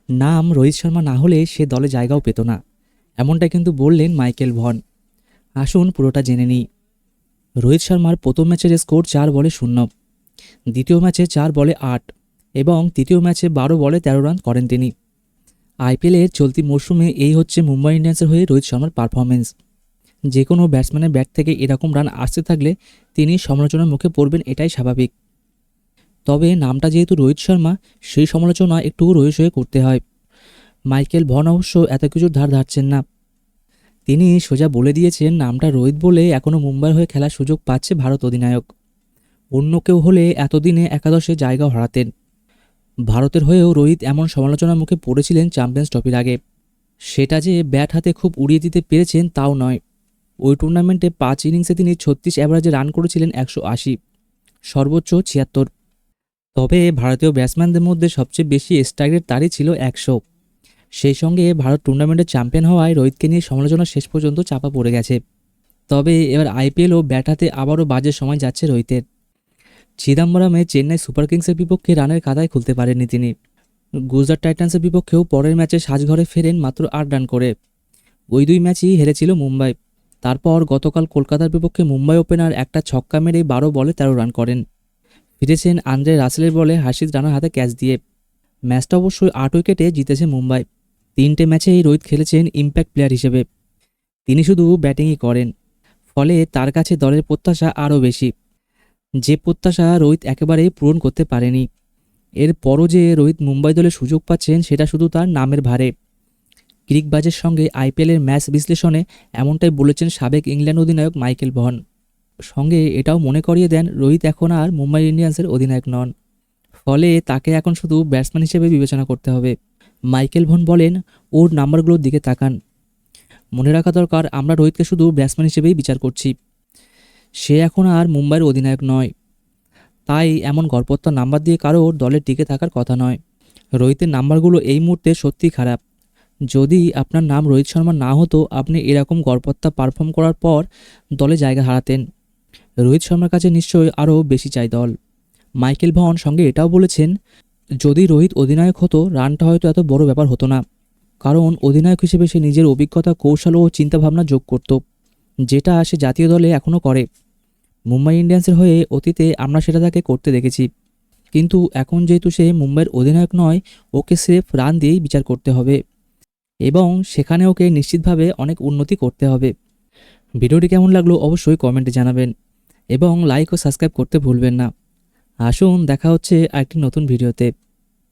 নাম রোহিত শর্মা না হলে সে দলে জায়গাও পেত না, এমনটা কিন্তু বললেন মাইকেল ভন। আসুন পুরোটা জেনে নিই। রোহিত শর্মার প্রথম ম্যাচের স্কোর 4 বলে 0, দ্বিতীয় ম্যাচে 4 বলে 8 এবং তৃতীয় ম্যাচে 12 বলে 13 রান করেন তিনি। আইপিএলের চলতি মরশুমে এই হচ্ছে মুম্বাই ইন্ডিয়ান্সের হয়ে রোহিত শর্মার পারফরমেন্স। যে কোনো ব্যাটসম্যানের ব্যাট থেকে এরকম রান আসতে থাকলে তিনি সমালোচনার মুখে পড়বেন, এটাই স্বাভাবিক। তবে নামটা যেহেতু রোহিত শর্মা, সেই সমালোচনা একটু রয়ে সয়ে করতে হয়। মাইকেল ভন অবশ্য এত কিছুর ধার ধারছেন না। তিনি সোজা বলে দিয়েছেন নামটা রোহিত বলে এখনও মুম্বাইয়ের হয়ে খেলার সুযোগ পাচ্ছে ভারত অধিনায়ক। অন্য কেউ হলে এতদিনে একাদশে জায়গাও হারাতেন। ভারতের হয়েও রোহিত এমন সমালোচনার মুখে পড়েছিলেন চ্যাম্পিয়ন্স ট্রফির আগে। সেটা যে ব্যাট হাতে খুব উড়িয়ে দিতে পেরেছেন তাও নয়। ওই টুর্নামেন্টে 5 ইনিংসে তিনি 36 অ্যাভারেজে রান করেছিলেন 180, সর্বোচ্চ 76। তবে ভারতীয় ব্যাটসম্যানদের মধ্যে সবচেয়ে বেশি স্ট্রাইক তারই ছিল 100। সেই সঙ্গে ভারত টুর্নামেন্টের চ্যাম্পিয়ন হওয়ায় রোহিতকে নিয়ে সমালোচনা শেষ পর্যন্ত চাপা পড়ে গেছে। তবে এবার আইপিএলও ব্যাট হাতে আবারও বাজে সময় যাচ্ছে রোহিতের। চিদাম্বরমে চেন্নাই সুপার কিংসের বিপক্ষে রানের খাতায় খুলতে পারেননি তিনি। গুজরাট টাইটান্সের বিপক্ষেও পরের ম্যাচে সাজঘরে ফেরেন মাত্র 8 রান করে। ওই 2 ম্যাচই হেরেছিল মুম্বাই। তারপর গতকাল কলকাতার বিপক্ষে মুম্বাই ওপেনার একটা ছক্কা মেরে 12 বলে 13 রান করেন। ফিরেছেন আন্দ্রে রাসেলের বলে হার্ষিত রানার হাতে ক্যাচ দিয়ে। ম্যাচটা অবশ্যই 8 উইকেটে জিতেছে মুম্বাই। 3টে ম্যাচেই রোহিত খেলেছেন ইম্প্যাক্ট প্লেয়ার হিসেবে। তিনি শুধু ব্যাটিংই করেন, ফলে তার কাছে দলের প্রত্যাশা আরও বেশি, যে প্রত্যাশা রোহিত একেবারেই পূরণ করতে পারেনি। এরপরও যে রোহিত মুম্বাই দলে সুযোগ পাচ্ছেন সেটা শুধু তার নামের ভারে। ক্রিকবাজের সঙ্গে আইপিএলের ম্যাচ বিশ্লেষণে এমনটাই বলেছেন সাবেক ইংল্যান্ড অধিনায়ক মাইকেল ভন। সঙ্গে এটাও মনে করিয়ে দেন রোহিত এখন আর মুম্বাই ইন্ডিয়ান্সের অধিনায়ক নন, ফলে তাকে এখন শুধু ব্যাটসম্যান হিসেবে বিবেচনা করতে হবে। মাইকেল ভন বলেন, ওর নাম্বারগুলোর দিকে তাকান। মনে রাখা দরকার আমরা রোহিতকে শুধু ব্যাটসম্যান হিসেবেই বিচার করছি, সে এখন আর মুম্বাইয়ের অধিনায়ক নয়। তাই এমন গড়পড়তা নাম্বার দিয়ে কারোর দলের টিকে থাকার কথা নয়। রোহিতের নাম্বারগুলো এই মুহূর্তে সত্যিই খারাপ। যদি আপনার নাম রোহিত শর্মা না হতো, আপনি এরকম গড়পড়তা পারফর্ম করার পর দলে জায়গা হারাতেন। রোহিত শর্মার কাছে নিশ্চয়ই আরও বেশি চাই দল। মাইকেল ভন সঙ্গে এটাও বলেছেন, যদি রোহিত অধিনায়ক হতো রানটা হয়তো এত বড় ব্যাপার হতো না, কারণ অধিনায়ক হিসেবে সে নিজের অভিজ্ঞতা, কৌশল ও চিন্তাভাবনা যোগ করত, যেটা সে জাতীয় দলে এখনও করে। মুম্বাই ইন্ডিয়ান্সের হয়ে অতীতে আমরা সেটা তাকে করতে দেখেছি, কিন্তু এখন যেহেতু সে মুম্বাইয়ের অধিনায়ক নয়, ওকে স্রেফ রান দিয়েই বিচার করতে হবে এবং সেখানে ওকে নিশ্চিতভাবে অনেক উন্নতি করতে হবে। ভিডিওটি কেমন লাগলো অবশ্যই কমেন্টে জানাবেন এবং লাইক ও সাবস্ক্রাইব করতে ভুলবেন না। আসুন দেখা হচ্ছে আরেকটি নতুন ভিডিওতে।